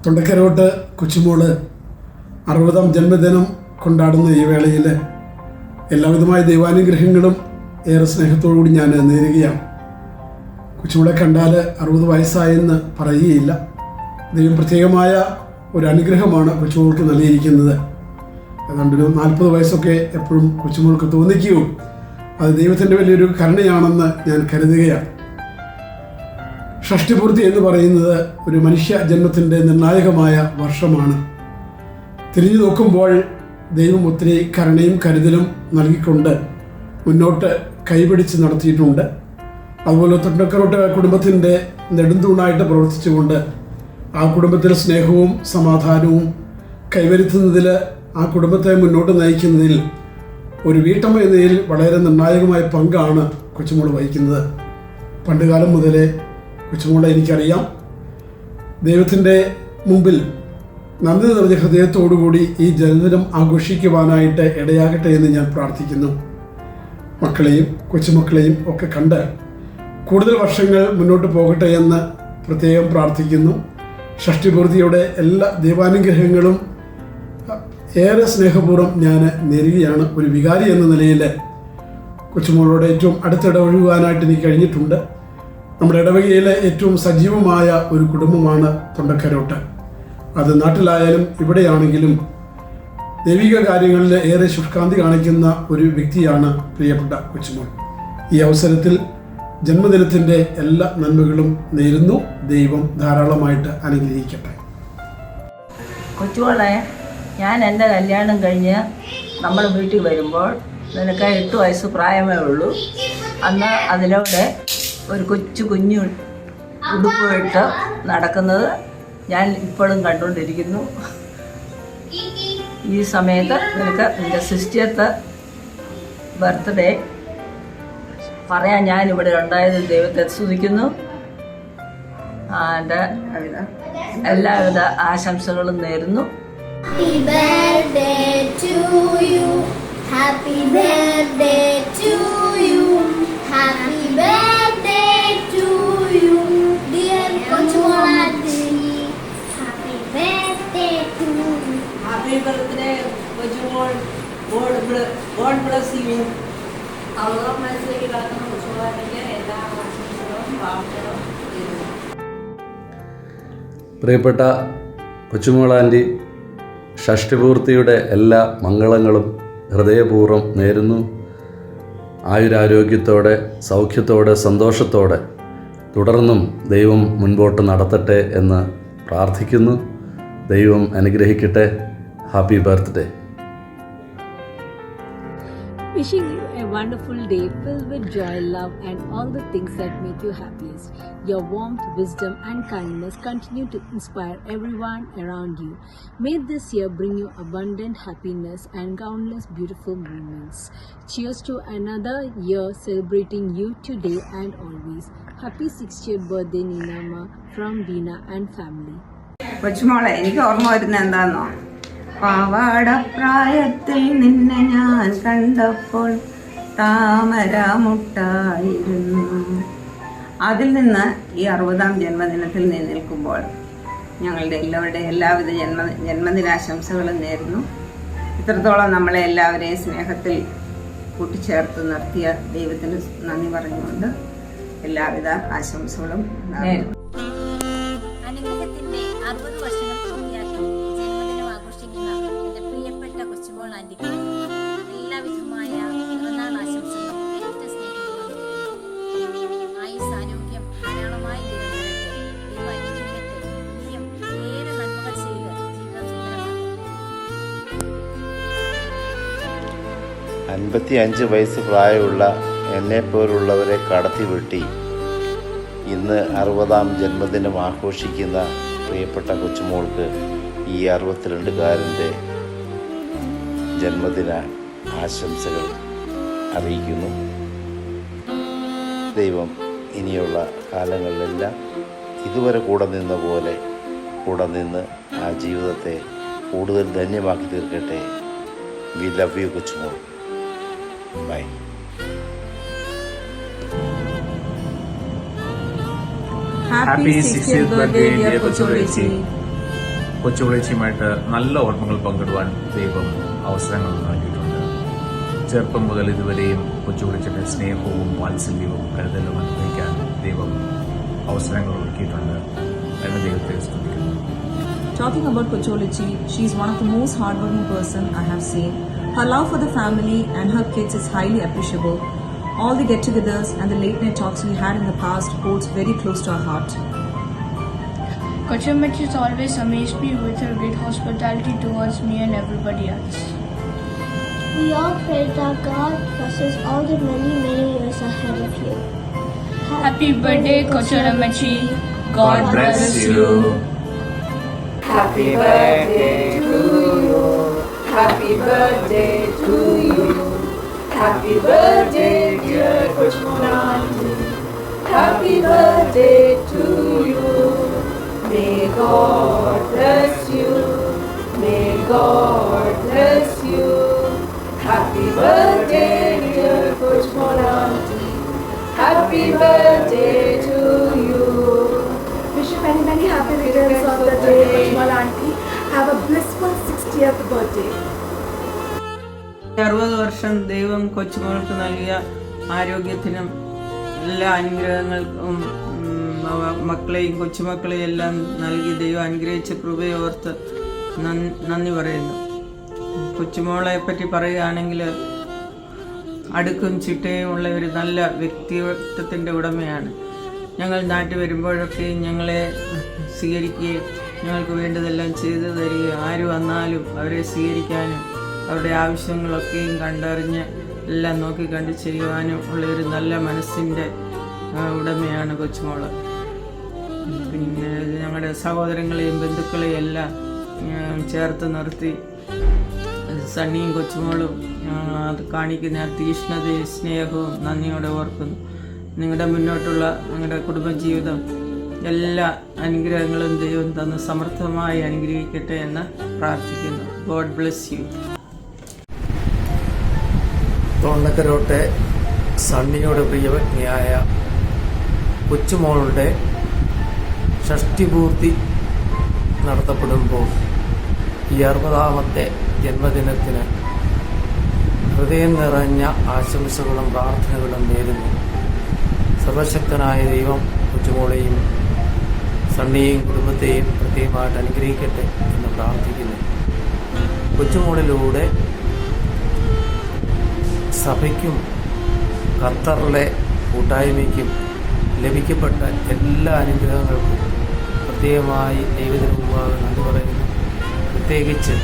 തൊണ്ടക്കരോട്ട് കൊച്ചുമോള് 60ാം ജന്മദിനം കൊണ്ടാടുന്ന ഈ വേളയിൽ എല്ലാവിധമായ ദൈവാനുഗ്രഹങ്ങളും ഏറെ സ്നേഹത്തോടുകൂടി ഞാൻ നേരുകയാണ്. കൊച്ചുമോളെ കണ്ടാൽ 60 വയസ്സായെന്ന് പറയുകയില്ല. ദൈവം പ്രത്യേകമായ ഒരു അനുഗ്രഹമാണ് കൊച്ചുമോൾക്ക് നൽകിയിരിക്കുന്നത്. അതുകൊണ്ടൊരു 40 വയസ്സൊക്കെ എപ്പോഴും കൊച്ചുമോൾക്ക് തോന്നിക്കുകയും അത് ദൈവത്തിൻ്റെ വലിയൊരു കരുണയാണെന്ന് ഞാൻ കരുതുകയാണ്. ഷഷ്ടിപൂർത്തി എന്ന് പറയുന്നത് ഒരു മനുഷ്യ ജന്മത്തിൻ്റെ നിർണായകമായ വർഷമാണ്. തിരിഞ്ഞു നോക്കുമ്പോൾ ദൈവം ഒത്തിരി കരുണയും കരുതലും നൽകിക്കൊണ്ട് മുന്നോട്ട് കൈപിടിച്ച് നടത്തിയിട്ടുണ്ട്. അതുപോലെ തൊണ്ടക്കരോട്ട് കുടുംബത്തിൻ്റെ നെടുന്തൂണായിട്ട് പ്രവർത്തിച്ചുകൊണ്ട് ആ കുടുംബത്തിൽ സ്നേഹവും സമാധാനവും കൈവരുത്തുന്നതിൽ, ആ കുടുംബത്തെ മുന്നോട്ട് നയിക്കുന്നതിൽ ഒരു വീട്ടമ്മ എന്നതിൽ വളരെ നിർണായകമായ പങ്കാണ് കൊച്ചുമോൾ വഹിക്കുന്നത്. പണ്ടുകാലം മുതലേ കൊച്ചുമോളെ എനിക്കറിയാം. ദൈവത്തിൻ്റെ മുമ്പിൽ നന്ദി നിറഞ്ഞ ഹൃദയത്തോടുകൂടി ഈ ജന്മദിനം ആഘോഷിക്കുവാനായിട്ട് ഇടയാകട്ടെ എന്ന് ഞാൻ പ്രാർത്ഥിക്കുന്നു. മക്കളെയും കൊച്ചുമക്കളെയും ഒക്കെ കണ്ട് കൂടുതൽ വർഷങ്ങൾ മുന്നോട്ട് പോകട്ടെ എന്ന് പ്രത്യേകം പ്രാർത്ഥിക്കുന്നു. ഷഷ്ടിപൂർത്തിയുടെ എല്ലാ ദൈവാനുഗ്രഹങ്ങളും ഏറെ സ്നേഹപൂർവ്വം ഞാൻ നേരുകയാണ്. ഒരു വികാരി എന്ന നിലയിൽ കൊച്ചുമോളോട് ഏറ്റവും അടുത്തിടപഴകുവാനായിട്ട് എനിക്ക് കഴിഞ്ഞിട്ടുണ്ട്. നമ്മുടെ ഇടവകയിലെ ഏറ്റവും സജീവമായ ഒരു കുടുംബമാണ് തൊണ്ടക്കരോട്ട്. അത് നാട്ടിലായാലും ഇവിടെയാണെങ്കിലും ദൈവിക കാര്യങ്ങളിൽ ഏറെ ശുഷ്കാന്തി കാണിക്കുന്ന ഒരു വ്യക്തിയാണ് പ്രിയപ്പെട്ട കൊച്ചുമോൾ. ഈ അവസരത്തിൽ ജന്മദിനത്തിൻ്റെ എല്ലാ നന്മകളും നേരുന്നു. ദൈവം ധാരാളമായിട്ട് അനുഗ്രഹിക്കട്ടെ. കൊച്ചുമോളെ, ഞാൻ എൻ്റെ കല്യാണം കഴിഞ്ഞ് നമ്മൾ വീട്ടിൽ വരുമ്പോൾ നിനക്ക് 8 വയസ്സ് പ്രായമേ ഉള്ളൂ. അന്ന് അതിലൂടെ ഒരു കുഞ്ഞു ഉടുപ്പിട്ട് നടക്കുന്നത് ഞാൻ ഇപ്പോഴും കണ്ടുകൊണ്ടിരിക്കുന്നു. ഈ സമയത്ത് നിനക്ക് നിൻ്റെ 60th ബർത്ത്ഡേ പറയാൻ ഞാനിവിടെ ഉണ്ടായതിൽ ദൈവത്തെ സ്തുതിക്കുന്നു. എൻ്റെ എല്ലാവിധ ആശംസകളും നേരുന്നു. Happy birthday to you. Happy birthday to you. Happy birthday to you, dear Kochumolati. Happy birthday to you. Happy birthday, Kochumol. God bless you. Allah മനസ്സിലേക്ക് കിടക്കുന്ന കൊച്ചുമോളാണെങ്കിൽ എല്ലാ ആശംസകളും പ്രാർത്ഥനകളും ചെയ്യുന്നു. പ്രിയപ്പെട്ട കൊച്ചുമോളാൻറ്റി, ഷഷ്ടിപൂർത്തിയുടെ എല്ലാ മംഗളങ്ങളും ഹൃദയപൂർവ്വം നേരുന്നു. ആയുരാരോഗ്യത്തോടെ, സൗഖ്യത്തോടെ, സന്തോഷത്തോടെ തുടർന്നും ദൈവം മുൻപോട്ട് നടത്തട്ടെ എന്ന് പ്രാർത്ഥിക്കുന്നു. ദൈവം അനുഗ്രഹിക്കട്ടെ. Happy birthday. Wishing you a wonderful day filled with joy, love and all the things that make you happiest. Your warmth, wisdom and kindness continue to inspire everyone around you. May this year bring you abundant happiness and countless beautiful moments. Cheers to another year celebrating you today and always. Happy 60th birthday Ninama from Veena and family. കൊച്ചുമോളെ, എനിക്ക് ഓർമ്മ വരുന്നത് എന്താണെന്നോ, പാവാടപ്രായത്തിൽ നിന്നെ ഞാൻ കണ്ടപ്പോൾ താമരമുട്ടായിരുന്നു. അതിൽ നിന്ന് ഈ 60ാം ജന്മദിനത്തിൽ നിൽക്കുമ്പോൾ ഞങ്ങളുടെ എല്ലാവിധ ജന്മദിനാശംസകളും നേരുന്നു. ഇത്രത്തോളം നമ്മളെ എല്ലാവരെയും സ്നേഹത്തിൽ കൂട്ടിച്ചേർത്ത് നിർത്തിയ ദൈവത്തിന് നന്ദി പറഞ്ഞുകൊണ്ട് എല്ലാവിധ ആശംസകളും നേരുന്നു. അനുഗ്രഹത്തിന്റെ 60 വർഷങ്ങൾ പൂർത്തിയാക്കി ജന്മദിനം ആഘോഷിക്കുന്ന എന്റെ പ്രിയപ്പെട്ട കൊച്ചുമോൾ ആന്റിക്ക് എല്ലാവിധമായ പിറന്നാൾ ആശംസകളും ഏറ്റവും സ്നേഹവും ആയുസ് ആരോഗ്യം ധാരാളമായി നിലനിർത്തട്ടെ. ദൈവം അനുഗ്രഹിക്കട്ടെ. ഇനിയും ഏറെ നന്മകൾ ചെയ്ത് ജീവിതം സുന്ദരമാക്കട്ടെ. 55 വയസ്സ് പ്രായമുള്ള എന്നെപ്പോലുള്ളവരെ കടത്തിവെട്ടി ഇന്ന് 60ാം ജന്മദിനം ആഘോഷിക്കുന്ന പ്രിയപ്പെട്ട കൊച്ചുമോൾക്ക് ഈ 62കാരൻ്റെ ജന്മദിന ആശംസകൾ അറിയിക്കുന്നു. ദൈവം ഇനിയുള്ള കാലങ്ങളിലെല്ലാം ഇതുവരെ കൂടെ നിന്ന പോലെ കൂടെ നിന്ന് ആ ജീവിതത്തെ കൂടുതൽ ധന്യമാക്കി തീർക്കട്ടെ. We love you Kochumol. Bye. Happy 60th birthday, dear Kochumoleti. കൊച്ചുവിളിച്ചിയുമായിട്ട് നല്ല ഓർമ്മകൾ പങ്കിടുവാൻ ദൈവം അവസരങ്ങൾ നൽകിയിട്ടുണ്ട്. ചെറുപ്പം മുതൽ ഇതുവരെയും കൊച്ചുവിളിച്ചിൻ്റെ സ്നേഹവും വാത്സല്യവും കരുതലും അനുഭവിക്കാൻ ദൈവം അവസരങ്ങൾ ഒരുക്കിയിട്ടുണ്ട്. അതിന് ദൈവത്തെ സ്തുതിക്കുന്നു. Talking about Kocholichi, she is one of the most hardworking person I have seen. Her love for the family and her kids is highly appreciable. All the get-togethers and the late-night talks we had in the past holds very close to our heart. Kochamachi has always amazed me with her great hospitality towards me and everybody else. We all pray that God blesses all the many years ahead of you. Happy birthday, Kochamachi. God bless you. Happy birthday to you. Happy birthday to you. Happy birthday, dear Kochmolanti. Happy birthday to you. May God bless you. May God bless you. Happy birthday, dear Kochmolanti. Happy birthday to you. Wish you many happy returns of the day, Kochmolanti. Have a blissful 60th birthday. 60 വർഷം ദൈവം കൊച്ചുമോൾക്ക് നൽകിയ ആരോഗ്യത്തിനും എല്ലാ അനുഗ്രഹങ്ങൾക്കും മക്കളെയും കൊച്ചുമക്കളെയും എല്ലാം നൽകി ദൈവം അനുഗ്രഹിച്ച കൃപയെ ഓർത്ത് നന്ദി പറയുന്നു. കൊച്ചുമോളെ പറ്റി പറയുകയാണെങ്കിൽ അടുക്കും ചിട്ടയും ഉള്ള ഒരു നല്ല വ്യക്തിത്വത്തിൻ്റെ ഉടമയാണ്. ഞങ്ങൾ നാട്ടിൽ വരുമ്പോഴൊക്കെ ഞങ്ങളെ സ്വീകരിക്കുകയും ഞങ്ങൾക്ക് വേണ്ടതെല്ലാം ചെയ്തു തരികയും ആര് വന്നാലും അവരെ സ്വീകരിക്കാനും അവരുടെ ആവശ്യങ്ങളൊക്കെയും കണ്ടറിഞ്ഞ് എല്ലാം നോക്കി കണ്ട് ചെയ്യുവാനും ഉള്ളൊരു നല്ല മനസ്സിൻ്റെ ഉടമയാണ് കൊച്ചുമോള്. പിന്നെ ഞങ്ങളുടെ സഹോദരങ്ങളെയും ബന്ധുക്കളെയും എല്ലാം ചേർത്ത് നിർത്തി സണ്ണിയും കൊച്ചുമോളും അത് കാണിക്കുന്ന തീഷ്ണതയും സ്നേഹവും നന്ദിയോടെ ഓർക്കുന്നു. നിങ്ങളുടെ മുന്നോട്ടുള്ള നിങ്ങളുടെ കുടുംബജീവിതം എല്ലാ അനുഗ്രഹങ്ങളും ദൈവം തന്ന് സമൃദ്ധമായി അനുഗ്രഹിക്കട്ടെ എന്ന് പ്രാർത്ഥിക്കുന്നു. God bless you. തൊണ്ടക്കരോട്ടെ സണ്ണിയുടെ പ്രിയപത്നിയായ കൊച്ചുമോളുടെ ഷഷ്ടിപൂർത്തി നടത്തപ്പെടുമ്പോൾ ഈ 60ാമത്തെ ജന്മദിനത്തിന് ഹൃദയം നിറഞ്ഞ ആശംസകളും പ്രാർത്ഥനകളും നേരുന്നു. സർവശക്തനായ ദൈവം കൊച്ചുമോളെയും സണ്ണിയെയും കുടുംബത്തെയും പ്രത്യേകമായിട്ട് അനുഗ്രഹിക്കട്ടെ എന്ന് പ്രാർത്ഥിക്കുന്നു. കൊച്ചുമോളിലൂടെ സഭയ്ക്കും ഖത്തറിലെ കൂട്ടായ്മയ്ക്കും ലഭിക്കപ്പെട്ട എല്ലാ അനുഗ്രഹങ്ങൾക്കും പ്രത്യേകമായി ദൈവത്തിന് മുമ്പാകെ നന്ദി പറയുന്നു. പ്രത്യേകിച്ച്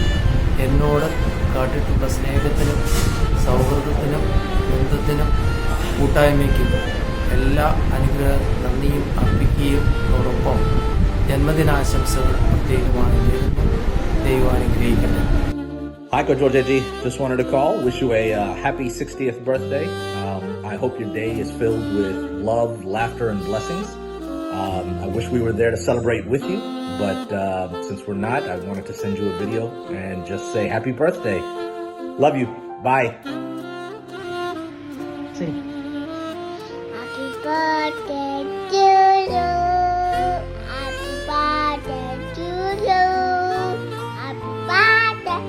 എന്നോട് കാട്ടിട്ടുള്ള സ്നേഹത്തിനും സൗഹൃദത്തിനും ബന്ധത്തിനും കൂട്ടായ്മയ്ക്കും എല്ലാ നന്ദിയും അർപ്പിക്കുകയും അതോടൊപ്പം ജന്മദിനാശംസകൾ പ്രത്യേകമായി നേരുന്നു. ദൈവം അനുഗ്രഹിക്കട്ടെ. Hi, Coach Georgie. Just wanted to call, wish you a happy 60th birthday. I hope your day is filled with love, laughter, and blessings. I wish we were there to celebrate with you, but since we're not, I wanted to send you a video and just say happy birthday. Love you. Bye. Sing. Happy birthday to you. Happy birthday to you. Happy birthday,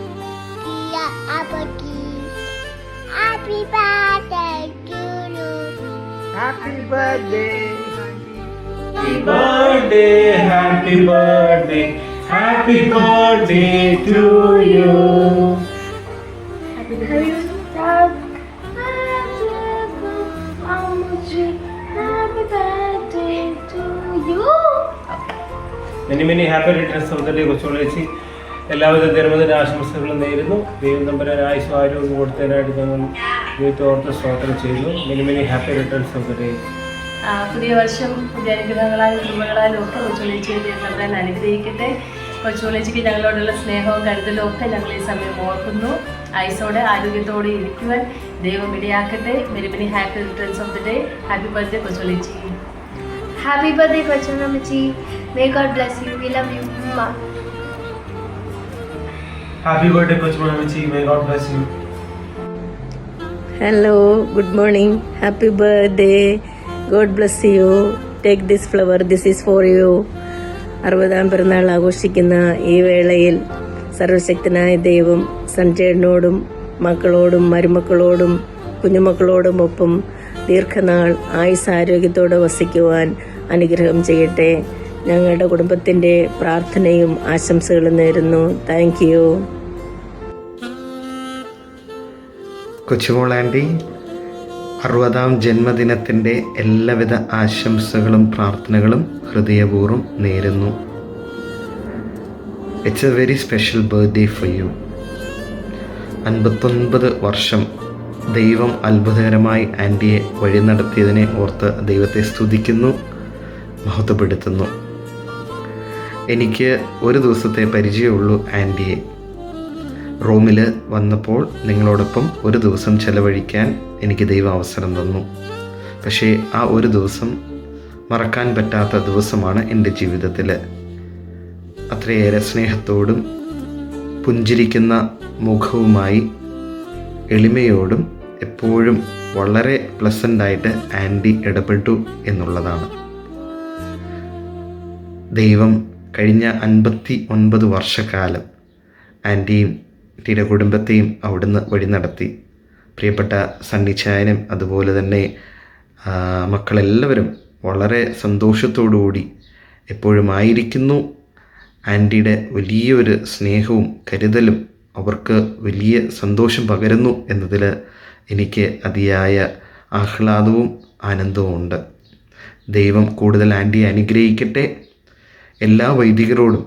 dear Abaki. Happy birthday to you. Happy birthday. Happy birthday, happy birthday, happy birthday to you. Happy birthday. Happy birthday to you. Many happy returns of the day, കൊച്ചുമോളേച്ചി. എല്ലാവിധ ജന്മദിന ആശംസകളും നേരുന്നു. ദൈവം തമ്പുരാൻ ആയുസ്സും ആരോഗ്യം കൊടുത്തതിനായിട്ട് ഞങ്ങൾ ദൈവത്തെ ഓർത്ത് സ്തോത്രം ചെയ്യുന്നു. Many happy returns of the day. പുതിയ വർഷം പുതിയ അനുഗ്രഹങ്ങളാലും കൃപകളാലും ഒക്കെ കൊച്ചുമോളേച്ചിയെ തമ്പുരാൻ അനുഗ്രഹിക്കട്ടെ. കൊച്ചുമോളേച്ചിക്ക് ഞങ്ങളോടുള്ള സ്നേഹവും കരുതലും ഒക്കെ ഞങ്ങൾ ഈ സമയം ഓർക്കുന്നു. ആയുസോടെ ആരോഗ്യത്തോടെ ഇരിക്കുവാൻ ദൈവം ഇടയാക്കട്ടെ. Many happy returns of the day. Happy birthday കൊച്ചുമോളേച്ചി. Happy birthday, Kochamachi. May God bless you. We love you. Happy birthday, കൊച്ചുമോളേച്ചി. May God bless you. Hello, good morning. Happy birthday. God bless you. Take this flower. This is for you. 60-ാം പിറന്നാൾ ആഘോഷിക്കുന്ന ഈ വേളയിൽ സർവശക്തനായ ദൈവം സഞ്ജയനോടും മക്കളോടും മരുമക്കളോടും കുഞ്ഞുമക്കളോടും ഒപ്പം ദീർഘനാൾ ആയുസ്സാരോഗ്യത്തോടെ വസിക്കുവാൻ അനുഗ്രഹം ചെയ്യട്ടെ. ഞങ്ങളുടെ കുടുംബത്തിൻ്റെ പ്രാർത്ഥനയും ആശംസകളും നേരുന്നു. Thank you. കൊച്ചുമോൾ ആൻറ്റി, 60-ാം ജന്മദിനത്തിൻ്റെ എല്ലാവിധ ആശംസകളും പ്രാർത്ഥനകളും ഹൃദയപൂർവ്വം നേരുന്നു. It's a very special birthday for you. 59 വർഷം ദൈവം അത്ഭുതകരമായി ആൻറ്റിയെ വഴി നടത്തിയതിനെ ഓർത്ത് ദൈവത്തെ സ്തുതിക്കുന്നു, മഹത്വപ്പെടുത്തുന്നു. എനിക്ക് ഒരു ദിവസത്തെ പരിചയമുള്ളൂ ആൻറ്റിയെ. റോമിൽ വന്നപ്പോൾ നിങ്ങളോടൊപ്പം ഒരു ദിവസം ചെലവഴിക്കാൻ എനിക്ക് ദൈവം അവസരം തന്നു. പക്ഷേ ആ ഒരു ദിവസം മറക്കാൻ പറ്റാത്ത ദിവസമാണ് എൻ്റെ ജീവിതത്തിൽ. അത്രയേറെ സ്നേഹത്തോടും പുഞ്ചിരിക്കുന്ന മുഖവുമായി എളിമയോടും എപ്പോഴും വളരെ പ്ലസൻ്റായിട്ട് ആൻറ്റി ഇടപെട്ടു എന്നുള്ളതാണ്. ദൈവം കഴിഞ്ഞ 59 വർഷക്കാലം ആൻറ്റിയുടെ കുടുംബത്തെയും അവിടുന്ന് വഴി നടത്തി. പ്രിയപ്പെട്ട സണ്ണിച്ചായനും അതുപോലെ തന്നെ മക്കളെല്ലാവരും വളരെ സന്തോഷത്തോടുകൂടി എപ്പോഴും ആയിരിക്കുന്നു. ആൻറ്റിയുടെ വലിയൊരു സ്നേഹവും കരുതലും അവർക്ക് വലിയ സന്തോഷം പകരുന്നു എന്നതിൽ എനിക്ക് അതിയായ ആഹ്ലാദവും ആനന്ദവും ഉണ്ട്. ദൈവം കൂടുതൽ ആൻറ്റിയെ അനുഗ്രഹിക്കട്ടെ. എല്ലാ വൈദികരോടും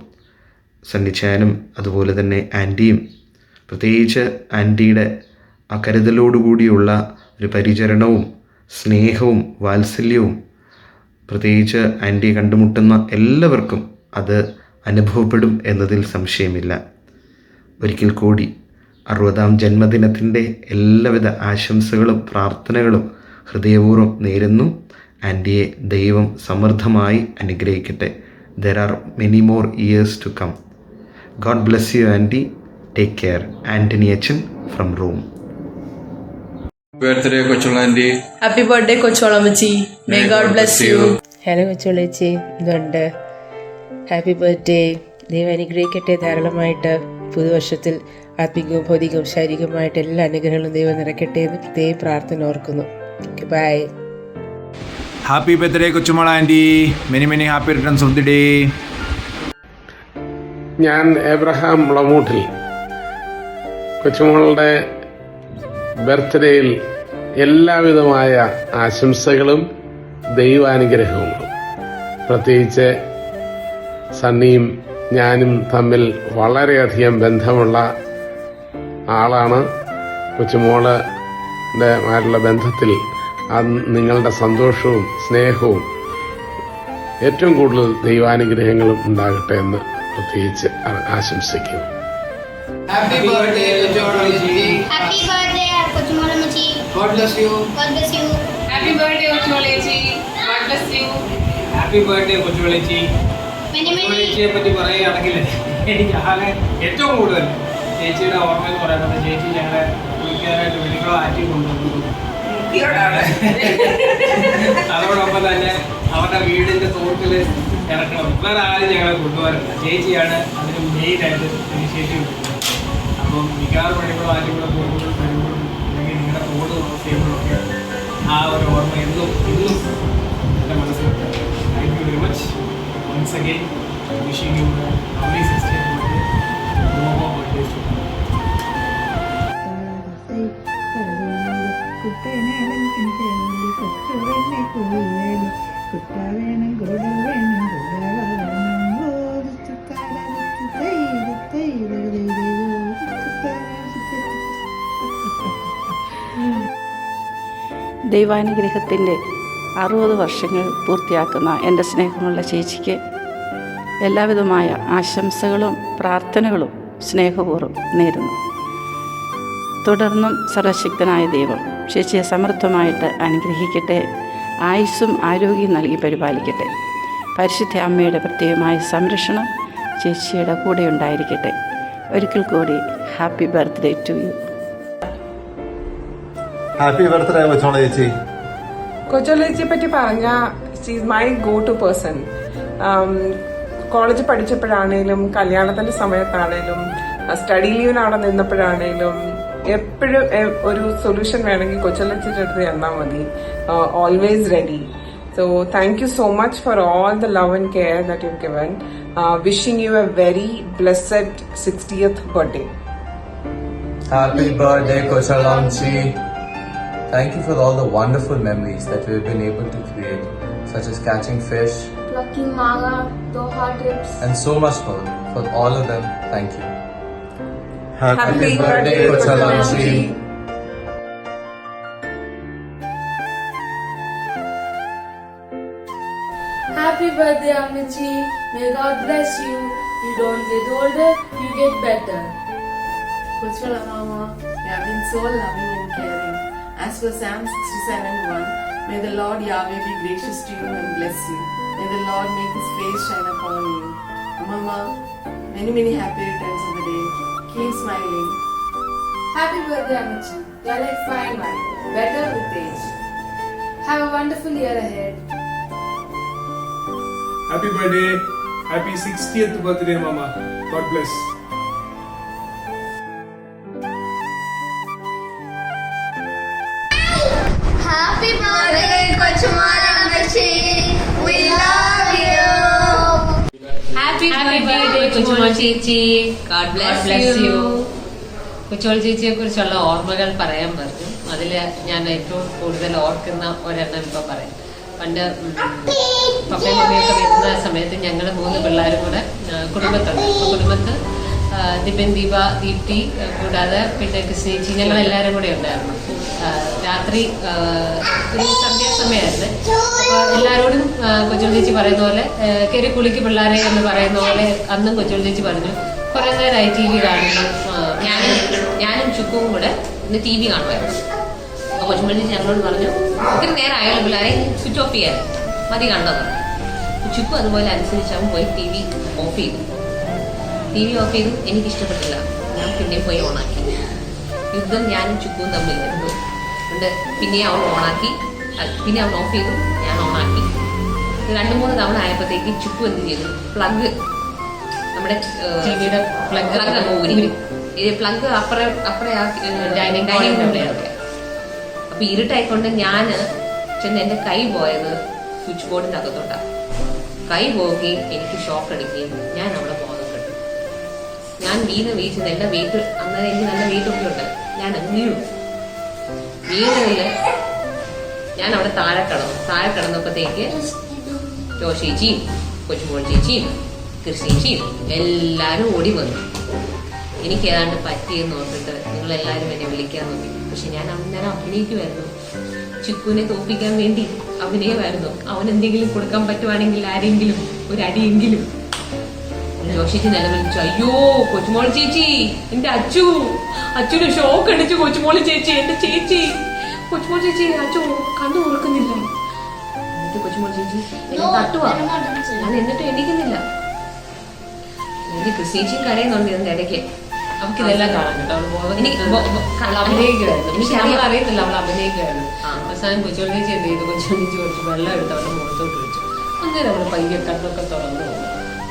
സണ്ണിച്ചായനും അതുപോലെ തന്നെ ആൻറ്റിയും പ്രത്യേകിച്ച് ആൻറ്റിയുടെ ആ കരുതലോടുകൂടിയുള്ള ഒരു പരിചരണവും സ്നേഹവും വാത്സല്യവും പ്രത്യേകിച്ച് ആൻറ്റിയെ കണ്ടുമുട്ടുന്ന എല്ലാവർക്കും അത് അനുഭവപ്പെടും എന്നതിൽ സംശയമില്ല. ഒരിക്കൽ കൂടി 60-ാം ജന്മദിനത്തിൻ്റെ എല്ലാവിധ ആശംസകളും പ്രാർത്ഥനകളും ഹൃദയപൂർവ്വം നേരുന്നു. ആൻറ്റിയെ ദൈവം സമൃദ്ധമായി അനുഗ്രഹിക്കട്ടെ. There are many more years to come. God bless you, Auntie. Take care. Anthony Achan from Rome. Birthday, Kochola Auntie. Happy birthday, Kochola Machi. May God bless you. Hello കൊച്ചുളേച്ചി, ഇതുണ്ട്. Happy birthday. ദൈവം അനുഗ്രഹിക്കട്ടെ ധാരാളമായിട്ട്. പുതുവർഷത്തിൽ ആത്മികവും ഭൗതികവും ശാരീരികവുമായിട്ട് എല്ലാ അനുഗ്രഹങ്ങളും ദൈവം നിറയ്ക്കട്ടെ എന്ന് പ്രത്യേകം പ്രാർത്ഥന ഓർക്കുന്നു. By. Happy birthday, Kochumala Auntie. Many happy returns of the day. ഞാൻ എബ്രഹാം മുളമൂട്ടിൽ കൊച്ചുമോളുടെ ബർത്ത്ഡേയിൽ എല്ലാവിധമായ ആശംസകളും ദൈവാനുഗ്രഹവും. പ്രത്യേകിച്ച് സണ്ണിയും ഞാനും തമ്മിൽ വളരെയധികം ബന്ധമുള്ള ആളാണ്. കൊച്ചുമോളുടെ ആയിട്ടുള്ള ബന്ധത്തിൽ നിങ്ങളുടെ സന്തോഷവും സ്നേഹവും ഏറ്റവും കൂടുതൽ ദൈവാനുഗ്രഹങ്ങളും ഉണ്ടാകട്ടെ എന്ന് പ്രത്യേകിച്ച് ആശംസിക്കുന്നു. Happy birthday, Kochumala. Happy birthday, Kochumala Machi. God bless you. God bless you. Happy birthday, Kochumala. God bless you. Happy birthday, Kochumala. ചേച്ചിയെ പറ്റി പറയുകയാണെങ്കിൽ എനിക്ക് ആകെ ഏറ്റവും കൂടുതൽ ചേച്ചിയുടെ ഓർമ്മ എന്ന് പറയുന്നത് ചേച്ചി ഞങ്ങളെ കുളിക്കാനായിട്ട് വെളിക്കുളം ആറ്റി കൊണ്ടുവന്നു. അതോടൊപ്പം തന്നെ അവരുടെ വീടിന്റെ തോട്ടിൽ ഇറക്കണം. വേറെ ആരും ഞങ്ങളെ കൊണ്ടുപോകാറില്ല. ചേച്ചിയാണ് അതിന് മെയിനായിട്ട് ഇനിഷ്യേറ്റീവ് എടുക്കുന്നത്. അപ്പം മിക്കവാറും വഴികളും ആരും കൂടെ പോകുമ്പോഴും വരുമ്പോഴും അല്ലെങ്കിൽ നിങ്ങളുടെ തോട് ചെയ്യുമ്പോഴൊക്കെ ആ ഒരു ഓർമ്മ ഇന്നും എൻ്റെ മനസ്സിലുണ്ട്. Thank you very much. Once again wishing you lovely 60th birthday. more birthdays to come. ദൈവാനുഗ്രഹത്തിൻ്റെ 60 വർഷങ്ങൾ പൂർത്തിയാക്കുന്ന എൻ്റെ സ്നേഹമുള്ള ചേച്ചിക്ക് എല്ലാവിധമായ ആശംസകളും പ്രാർത്ഥനകളും സ്നേഹപൂർവ്വം നേരുന്നു. തുടർന്നും സർവശക്തനായ ദൈവം ചേച്ചിയെ സമൃദ്ധമായിട്ട് അനുഗ്രഹിക്കട്ടെ. ആയുസ്സും ആരോഗ്യം നൽകി പരിപാലിക്കട്ടെ. പരിശുദ്ധ അമ്മയുടെ പ്രത്യേകമായ സംരക്ഷണം ചേച്ചിയുടെ കൂടെ ഉണ്ടായിരിക്കട്ടെ. ഒരിക്കൽ കൂടി happy birthday to you. Happy birthday Kochola ചേച്ചി. കൊച്ചോള ചേച്ചിയെ പറ്റി പറഞ്ഞാൽ she is my go to person. College പഠിച്ചപ്പോഴാണേലും കല്യാണത്തിൻ്റെ സമയത്താണേലും സ്റ്റഡി ലീവിന് അവിടെ നിന്നപ്പോഴാണേലും എപ്പോഴും ഒരു സൊല്യൂഷൻ വേണമെങ്കിൽ കൊച്ചലച്ചിൻ്റെ അടുത്ത് ചെന്നാൽ മതി. Always ready. So thank you so much for all the love and care that you've given. Wishing you a very blessed 60th birthday. Happy birthday, Kochalamchi. Thank you for all the wonderful memories that we've been able to create, such as catching fish, plucking manga, Doha trips, and so much more. For all of them, thank you. Happy birthday, Kochalamchi. Happy birthday, Amici. May God bless you. You don't get older, you get better. Kochola Mama, you have been so loving and caring. As for Psalm 67:1, may the Lord Yahweh be gracious to you and bless you. May the Lord make his face shine upon you. Mama, many happy returns of the day. Keep smiling. Happy birthday, Amici. You are like fine wine, better with age. Have a wonderful year ahead. Happy birthday. Happy 60th birthday, Mama. God bless. Happy birthday, Kochumalachi. We love you. Happy birthday, Kochumala ചേച്ചി. God bless you. Kochumol ചേച്ചിയെ കുറിച്ചുള്ള ഓർമ്മകൾ പറയാൻ പറഞ്ഞു. അതിൽ ഞാൻ ഏറ്റവും കൂടുതൽ ഓർക്കുന്ന ഒരെണ്ണം ഇപ്പൊ പറയാം. പണ്ട് പപ്പയും മമ്മിയൊക്കെ വരുന്ന സമയത്ത് ഞങ്ങൾ 3 പിള്ളേരും കൂടെ കുടുംബത്തുണ്ട്. കുടുംബത്ത് ദിബൻ, ദീപ, ദീപ്തി കൂടാതെ പിന്നെ കൃഷ്ണേച്ചി, ഞങ്ങളെല്ലാവരും കൂടെ ഉണ്ടായിരുന്നു. രാത്രി ഒരു സന്ധ്യാസമയമായിരുന്നു. അപ്പോൾ എല്ലാവരോടും കൊച്ചുമോൾ ചേച്ചി പറയുന്ന പോലെ കയറി കുളിക്ക് പിള്ളേരെ എന്ന് പറയുന്ന പോലെ അന്നും കൊച്ചുമോൾ ചേച്ചി പറഞ്ഞു കുറേ നേരമായി TV കാണുന്നു. ഞാനും ചുക്കും കൂടെ ഇന്ന് TV കാണുമായിരുന്നു. അപ്പോൾ കൊച്ചുമോൾ ചേച്ചി ഞങ്ങളോട് പറഞ്ഞു ഒത്തിരി നേരം ആയാലും പിള്ളേരെ സ്വിച്ച് ഓഫ് ചെയ്യാൻ മതി കണ്ടത്. ചുക്കും അതുപോലെ അനുസരിച്ച് അവൻ പോയി TV ഓഫ് ചെയ്തു. TV ഓഫ് ചെയ്തു. എനിക്കിഷ്ടപ്പെട്ടില്ല. ഞാൻ പിന്നെയും പോയി ഓണാക്കി. യുദ്ധം ഞാനും ചുക്കും തമ്മിലായിരുന്നു. അതുകൊണ്ട് പിന്നെ അവൻ ഓണാക്കി, പിന്നെ അവൻ ഓഫ് ചെയ്തു, ഞാൻ ഓണാക്കി. 2-3 തവണ ആയപ്പോഴത്തേക്ക് ചുക്കു എന്ത് ചെയ്തു, പ്ലഗ് നമ്മുടെ ടിവിയുടെ പ്ലഗ് ഊരി. ഇത് പ്ലഗ് അപ്പുറം ഡൈനിങ് ടേബിളിലൊക്കെ. അപ്പൊ ഇരുട്ടായിക്കൊണ്ട് ഞാൻ ചെന്ന് എൻ്റെ കൈ പോയത് സ്വിച്ച് ബോർഡിൻ്റെ അകത്തോട്ടാണ്. കൈ പോവുകയും എനിക്ക് ഷോക്ക് അടിക്കുകയും ഞാൻ അവിടെ ബോധം കെട്ടു. ഞാൻ വീഴ്ചത് എൻ്റെ വെയിറ്റ് അന്നേരം എനിക്ക് നല്ല വെയിറ്റൊക്കെ ഉണ്ട്. ഞാൻ വീണു. വീണതില് ഞാൻ അവിടെ താഴെ കിടന്നപ്പോഴത്തേക്ക് ജോഷേച്ചിയും കൊച്ചുമോൾ ചേച്ചിയും കൃഷ്ണേച്ചിയും എല്ലാവരും ഓടി വന്നു. എനിക്ക് ഏതാണ്ട് പറ്റിയെന്ന് ഓർത്തിട്ട് നിങ്ങളെല്ലാവരും എന്നെ വിളിക്കാൻ നോക്കി. പക്ഷെ ഞാൻ അഭിനയിക്കുമായിരുന്നു. ചിക്കുവിനെ തോപ്പിക്കാൻ വേണ്ടി അഭിനയമായിരുന്നു. അവൻ എന്തെങ്കിലും കൊടുക്കാൻ പറ്റുവാണെങ്കിൽ ആരെങ്കിലും ഒരു അടിയെങ്കിലും. ജോഷേച്ചി നിലവിളിച്ചു, അയ്യോ കൊച്ചുമോൾ ചേച്ചി, എന്റെ അച്ഛന് ഷോക്ക് അടിച്ചു. കൊച്ചുമോൾ ചേച്ചി, എന്റെ ചേച്ചി, കൊച്ചുമോൾ ചേച്ചി, അച്ഛൻ കണ്ണു തുറക്കുന്നില്ല. എന്നിട്ട് കൊച്ചുമോൾ ചേച്ചി എന്നെ തട്ടുവാ. ഞാൻ എന്നിട്ടും എണീക്കുന്നില്ല. എനിക്ക് കൃഷിയേച്ചിയും കരയുന്നുണ്ട് ഇതിന്റെ ഇടയ്ക്ക്. അവർക്ക് ഇതെല്ലാം കാണാൻ കേട്ടോ. എനിക്ക് അഭിനയിക്കുമായിരുന്നു. എനിക്ക് അവൾ അറിയത്തില്ല അവൾ അഭിനയിക്കുമായിരുന്നു. അവസാനം കൊച്ചുമോൾ ചേച്ചി എന്ത് ചെയ്തു, കൊച്ചുമോൾ ചേച്ചി കുറച്ച് വെള്ളം എടുത്ത് അവരുടെ മുഖത്തോട്ട് വെച്ചു. അന്നേരം അവൾ പയ്യെ കണ്ണൊക്കെ തുറന്നു പോകും.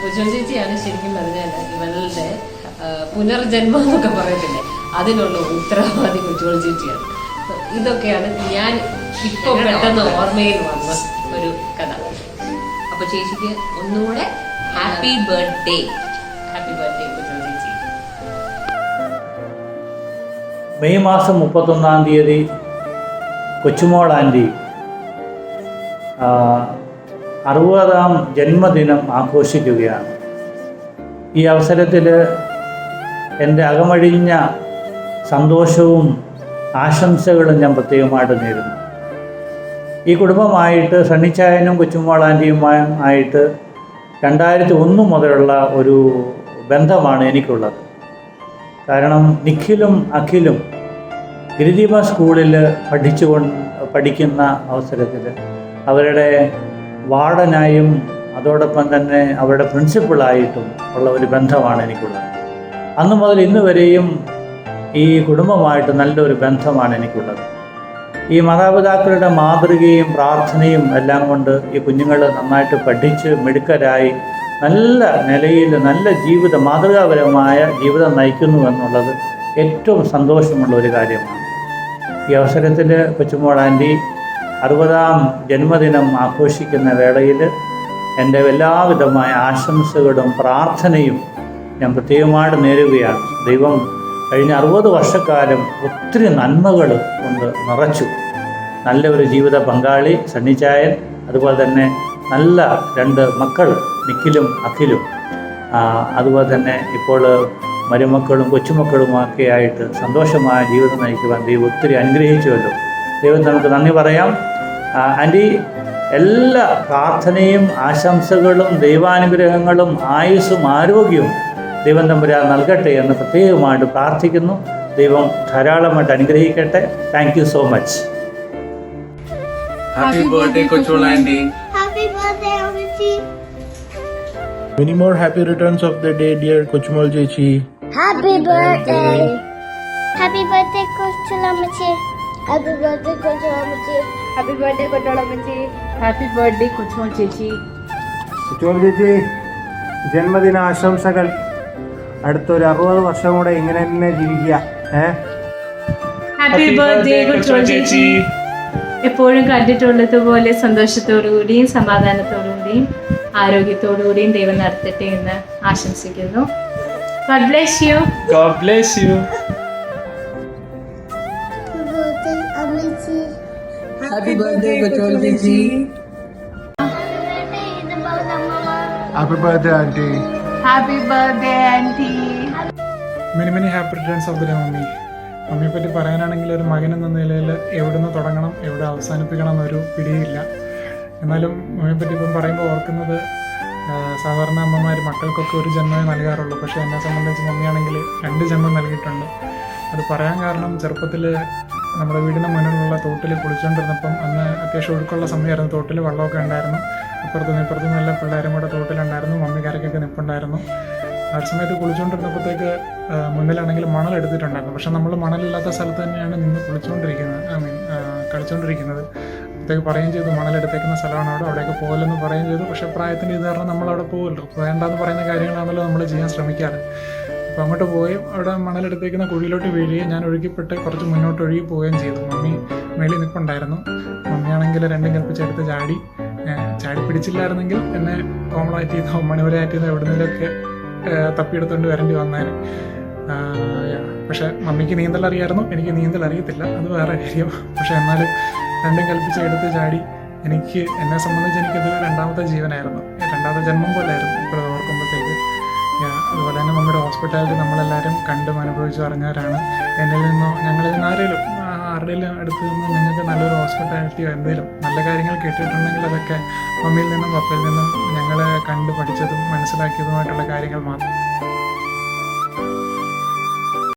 കൊച്ചുമോൾ ചേച്ചിയാണ് ശരിക്കും പറഞ്ഞാൽ ഇവളുടെ പുനർജന്മം എന്നൊക്കെ പറയത്തില്ലേ, അതിനുള്ള ഉത്തരവാദി കൊച്ചുമോൾ ചേച്ചിയാണ്. ഇതൊക്കെയാണ് ഞാൻ ഇപ്പൊ പെട്ടെന്ന് ഓർമ്മയിൽ വന്ന ഒരു കഥ. അപ്പൊ ചേച്ചിക്ക് ഒന്നുകൂടെ happy birthday. Happy birthday Kochumol ചേച്ചി. മെയ് മാസം 31-ാം തീയതി കൊച്ചുമോൾ ആൻറ്റി 60-ാം ജന്മദിനം ആഘോഷിക്കുകയാണ്. ഈ അവസരത്തിൽ എൻ്റെ അകമഴിഞ്ഞ സന്തോഷവും ആശംസകളും ഞാൻ പ്രത്യേകമായിട്ട് നേരുന്നു. ഈ കുടുംബമായിട്ട് സണ്ണിച്ചായനും കൊച്ചുമോൾ ആൻറ്റിയുമായിട്ട് 2001 മുതലുള്ള ഒരു ബന്ധമാണ് എനിക്കുള്ളത്. കാരണം നിഖിലും അഖിലും ഗിരിദീപ സ്കൂളിൽ പഠിക്കുന്ന അവസരത്തിൽ അവരുടെ വാർഡനായും അതോടൊപ്പം തന്നെ അവരുടെ പ്രിൻസിപ്പളായിട്ടും ഉള്ള ഒരു ബന്ധമാണ് എനിക്കുള്ളത്. അന്നു മുതൽ ഇന്ന് വരെയും ഈ കുടുംബമായിട്ട് നല്ലൊരു ബന്ധമാണ് എനിക്കുള്ളത്. ഈ മാതാപിതാക്കളുടെ മാതൃകയും പ്രാർത്ഥനയും എല്ലാം കൊണ്ട് ഈ കുഞ്ഞുങ്ങൾ നന്നായിട്ട് പഠിച്ച് മിടുക്കരായി നല്ല നിലയിൽ നല്ല ജീവിതം, മാതൃകാപരമായ ജീവിതം നയിക്കുന്നു എന്നുള്ളത് ഏറ്റവും സന്തോഷമുള്ള ഒരു കാര്യമാണ്. ഈ അവസരത്തിൽ കൊച്ചുമോൾ ആൻറ്റി 60ാം ജന്മദിനം ആഘോഷിക്കുന്ന വേളയിൽ എൻ്റെ എല്ലാവിധമായ ആശംസകളും പ്രാർത്ഥനയും ഞാൻ പ്രത്യേകമായിട്ട് നേരുകയാണ്. ദൈവം കഴിഞ്ഞ 60 വർഷക്കാലം ഒത്തിരി നന്മകൾ കൊണ്ട് നിറച്ചു. നല്ല ഒരു ജീവിത പങ്കാളി സണ്ണിച്ചായൻ, അതുപോലെ തന്നെ നല്ല 2 മക്കൾ നിഖിലും അഖിലും, അതുപോലെ തന്നെ ഇപ്പോൾ മരുമക്കളും കൊച്ചുമക്കളുമൊക്കെ ആയിട്ട് സന്തോഷമായ ജീവിതം നയിക്കുവാൻ ദൈവം ഒത്തിരി അനുഗ്രഹിച്ചുവല്ലോ. ദൈവം നമുക്ക് നന്ദി പറയാം. ആൻറ്റി, എല്ലാ പ്രാർത്ഥനയും ആശംസകളും ദൈവാനുഗ്രഹങ്ങളും ആയുസ്സും ആരോഗ്യവും ദൈവം തമ്പുരാൻ നൽകട്ടെ എന്ന് പ്രത്യേകമായിട്ട് പ്രാർത്ഥിക്കുന്നു. ദൈവം ധാരാളമായിട്ട് അനുഗ്രഹിക്കട്ടെ. Thank you so much. Happy birthday, Kochol Auntie. Happy birthday, Amici. Many more happy returns of the day, dear Kochumol Chechi. Happy birthday. Happy birthday, Kochulamachi. Happy birthday, Kochulamachi. Happy birthday, Kochulamachi. Happy birthday Kochumol ചേച്ചി. കൊച്ചുമോൾ ചേച്ചി, ജന്മദിന ആശംസകൾ. അടുത്തൊരു 60 വർഷം കൂടെ ഇങ്ങനെ തന്നെ ജീവിക്കുക. ഹാപ്പി ബർത്ത്ഡേ കൊച്ചുമോൾ ചേച്ചി. എപ്പോഴും കണ്ടിട്ടുള്ളതുപോലെ സന്തോഷത്തോടുകൂടിയും സമാധാനത്തോടുകൂടിയും ആരോഗ്യത്തോടുകൂടിയും ദൈവം നടത്തട്ടെ എന്ന് ആശംസിക്കുന്നു. God bless you. God bless you. Happy birthday, Kochol ചേച്ചി. Happy birthday, Auntie. Happy birthday, Auntie. Many happy returns of the day, Mummy. മമ്മിയെ പറ്റി പറയാനാണെങ്കിൽ ഒരു മകൻ എന്ന നിലയിൽ എവിടെ നിന്ന് തുടങ്ങണം എവിടെ അവസാനിപ്പിക്കണം എന്നൊരു പിടിയില്ല. എന്നാലും മമ്മിയെ പറ്റി ഇപ്പം പറയുമ്പോൾ ഓർക്കുന്നത്, സാധാരണ അമ്മമാർ മക്കൾക്കൊക്കെ ഒരു ജന്മമേ നൽകാറുള്ളൂ. പക്ഷേ എന്നെ സംബന്ധിച്ച് മമ്മിയാണെങ്കിൽ 2 ജന്മം നൽകിയിട്ടുണ്ട്. അത് പറയാൻ കാരണം, ചെറുപ്പത്തിൽ നമ്മുടെ വീടിന് മുന്നിലുള്ള തോട്ടിൽ കുളിച്ചുകൊണ്ടിരുന്നപ്പം, അന്ന് അത്യാവശ്യം ഒഴുക്കുള്ള സമയമായിരുന്നു, തോട്ടിൽ വെള്ളമൊക്കെ ഉണ്ടായിരുന്നു. അപ്പുറത്തും ഇപ്പുറത്തും നല്ല പിള്ളേരും കൂടെ തോട്ടിലുണ്ടായിരുന്നു. മമ്മി കരയ്ക്കൊക്കെ നിൽപ്പുണ്ടായിരുന്നു. ആ സമയത്ത് കുളിച്ചുകൊണ്ടിരുന്നപ്പോഴത്തേക്ക് മുന്നിലാണെങ്കിൽ മണലെടുത്തിട്ടുണ്ടായിരുന്നു. പക്ഷെ നമ്മൾ മണലില്ലാത്ത സ്ഥലത്ത് തന്നെയാണ് നിന്ന് കുളിച്ചുകൊണ്ടിരിക്കുന്നത്, കളിച്ചുകൊണ്ടിരിക്കുന്നത്. അപ്പോഴത്തേക്ക് പറയുകയും ചെയ്തു, മണലെടുത്തേക്കുന്ന സ്ഥലമാണ് അവിടെയൊക്കെ പോകലെന്ന് പറയുകയും ചെയ്തു. പക്ഷേ പ്രായത്തിൻ്റെ ഇത് കാരണം നമ്മളവിടെ പോകുമല്ലോ, വേണ്ടാന്ന് പറയുന്ന കാര്യങ്ങളാണല്ലോ നമ്മൾ ചെയ്യാൻ ശ്രമിക്കാറ്. അപ്പോൾ അങ്ങോട്ട് പോയി അവിടെ മണലെടുത്തേക്കുന്ന കുഴിയിലോട്ട് വീഴുകയും ഞാൻ ഒഴുകിപ്പെട്ട് കുറച്ച് മുന്നോട്ട് ഒഴുകി പോവുകയും ചെയ്തു. മമ്മി മേളിൽ നിൽപ്പുണ്ടായിരുന്നു. മമ്മിയാണെങ്കിൽ 2 കൽപ്പിച്ചെടുത്ത് ചാടി പിടിച്ചില്ലായിരുന്നെങ്കിൽ എന്നെ കോമളായിട്ട് ചെയ്തോ മണിവരായിട്ട് ചെയ്തോ എവിടുന്നേലൊക്കെ തപ്പിയെടുത്തുകൊണ്ട് വരേണ്ടി വന്നേനെ. പക്ഷേ മമ്മിക്ക് നീന്തൽ അറിയായിരുന്നു, എനിക്ക് നീന്തൽ അറിയത്തില്ല, അത് വേറെ കാര്യം. പക്ഷേ എന്നാലും 2 കൽപ്പിച്ചെടുത്ത് ചാടി എന്നെ സംബന്ധിച്ച് എനിക്കത് 2ാമത്തെ ജീവനായിരുന്നു, 2ാമത്തെ ജന്മം പോലെയായിരുന്നു ഇപ്പോൾ ഓർക്കുമ്പോഴത്തേക്ക്. അതുപോലെ തന്നെ മമ്മിയുടെ ഹോസ്പിറ്റാലിറ്റി നമ്മളെല്ലാവരും കണ്ടും അനുഭവിച്ചു അറിഞ്ഞവരാണ്. ഞങ്ങളിൽ നിന്ന് ആരുടെയും അടുത്ത് നിന്ന് നിങ്ങൾക്ക് നല്ലൊരു ഹോസ്പിറ്റാലിറ്റിയോ എന്തെങ്കിലും നല്ല കാര്യങ്ങൾ കേട്ടിട്ടുണ്ടെങ്കിൽ അതൊക്കെ മമ്മിയിൽ നിന്നും പപ്പയിൽ നിന്നും ഞങ്ങളെ കണ്ട് പഠിച്ചതും മനസ്സിലാക്കിയതുമായിട്ടുള്ള കാര്യങ്ങൾ മാത്രം.